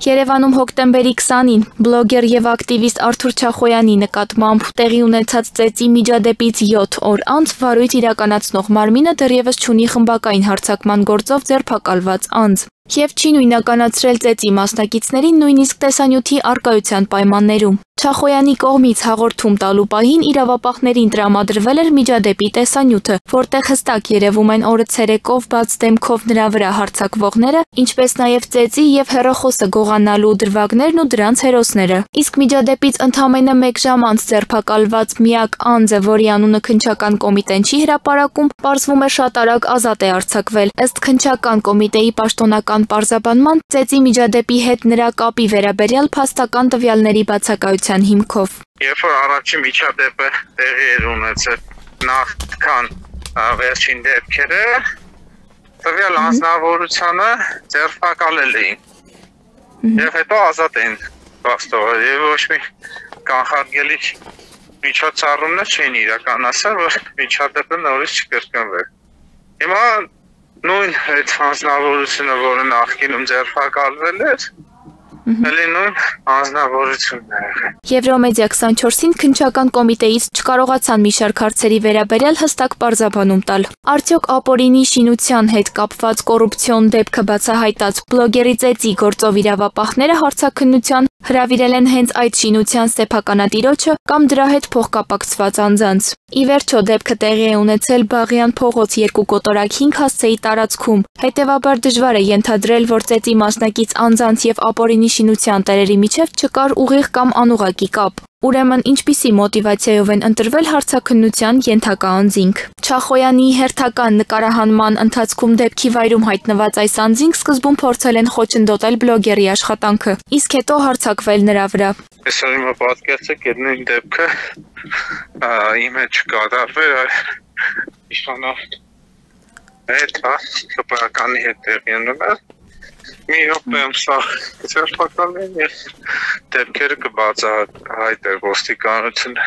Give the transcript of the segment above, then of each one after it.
Երևանում հոկտեմբերի 20-ին բլոգեր եւ ակտիվիստ Արթուր Չախոյանի նկատմամբ տեղի ունեցած ծեծի միջադեպից 7 օր անց վարույթ իրականացնող մարմինը դեռևս չունի խմբակային հարձակման գործով ձերբակալված անձ եւ չի նույնականացրել ծեծի մասնակիցներին նույնիսկ տեսանյութի առկայության պայմաններում։ Չախոյանի կողմից հաղորդում տալու պահին իրավապահներին տրամադրվել էր միջադեպի տեսանյութը, որտեղ հստակ երևում են օրը ցերեկով բաց դեմքով նրա վրա հարձակվողները, ինչպես նաև ծեծի եւ հեռախոսը գողանալու դրվագներն ու դրանց հերոսները։ Իսկ միջադեպից ընդամենը 1 ժամ անց ձերբակալված միակ անձը, որի անունը քննչական կոմիտեն չի հրապարակում, պարզվում է շատ արագ ազատ է արձակվել։ Ըստ քննչական կոմիտեի պաշտոնական պարզաբանման, ծեծի միջադեպի հետ նրա կապի վերաբերյալ փաստական տվյալների բացակայության հիմքով։ Երբ որ առաջին միջադեպը տեղի էր ունեցել նախքան վերջին դեպքերը, տվյալ անձնավորությունը ձերբակալել էին եւ հետո ազատ էին վաստողել եւ ոչ մի կանխարգելիչ միջոցառումներ չէին իրականացել, որ միջադեպը նորից չկրկնվեր։ Հիմա նույն այդ անձնավորությունը, որը նախկինում ձերբակալվել էր, Էլի նույն անձնավորությունն է։ Եվրոմեդիա 24-ին քննչական կոմիտեից չկարողացան մի շարք հարցերի վերաբերյալ հստակ պարզաբանում տալ։ Արդյոք ապօրինի շինության հետ կապված կոռուպցիոն դեպքը բացահայտած բլոգերի ծեծի գործով իրավապահները հարցաքննության հրավիրել են հենց այդ շինության սեփականատիրոջը կամ դրա հետ փոխկապակցված անձանց։ Ի վերջո դեպքը տեղի է ունեցել Բաղյան փողոց 2 կոտորակ 5 հասցեի տարածքում։ Հետևաբար դժվար է ենթադրել, որ ծեծի մասնակից անձանց եւ ապօրինի շինության տերերի միջև չկար ուղիղ կամ անուղղակի կապ։ Ուրեմն ինչպիսի մոտիվացիայով են ընտրվել հարցաքննության ենթակա անձինք։ Չախոյանի հերթական նկարահանման ընթացքում դեպքի վայրում հայտնված այս անձինք սկզբում փորձել են խոչընդոտել բլոգերի աշխատանքը, իսկ հետո հարձակվել նրա վրա։ Այսօր հիմա պատկերացեք, այդ նույն դեպքը իմ հետ չկատարվեր, իշխանավ հետ, կպարականի հետ տեղի ունենալ։ Մի րոպեում սա ձերբակալել եւ դեպքերը կբացահայտել ոստիկանությունը։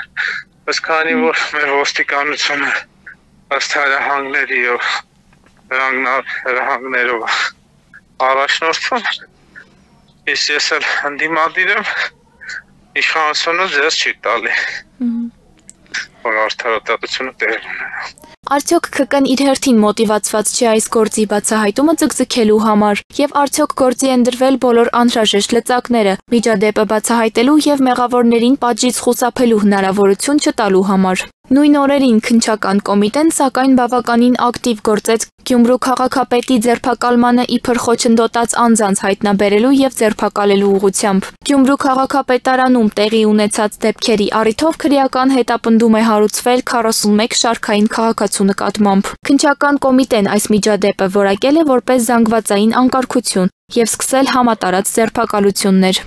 Ըստ քանի որ մեր ոստիկանությունը ըստ հրահանգների եւ հրահանգներով առաջնորդվում, իսկ ես էլ ընդդիմադիր եմ, իշխանությունը ձեզ չի տալի, որ արդարադատությունը տեղի ունենա։ Արդյոք ՔԿ-ն իր հերթին մոտիվացված չէ այս գործի բացահայտումը ձգձգելու համար եւ արդյոք գործի են դրվել բոլոր անհրաժեշտ լծակները միջադեպը բացահայտելու եւ մեղավորներին պատժից խուսափելու հնարավորություն չտալու համար։ Նույն օրերին քննչական կոմիտեն սակայն բավականին ակտիվ գործեց Գյումրու քաղաքապետի ձերբակալմանը իբր խոչընդոտած անձանց հայտնաբերելու եւ ձերբակալելու ուղղությամբ։ Գյումրու քաղաքապետարանում տեղի ունեցած դեպքերի առիթով քրեական հետապնդում է հարուցվել 41 շարքային քաղաքացու նկատմամբ։ Քննչական կոմիտեն այս միջադեպը որակել է որպես զանգվածային անկարգություն եւ սկսել համատարած ձերբակալություններ։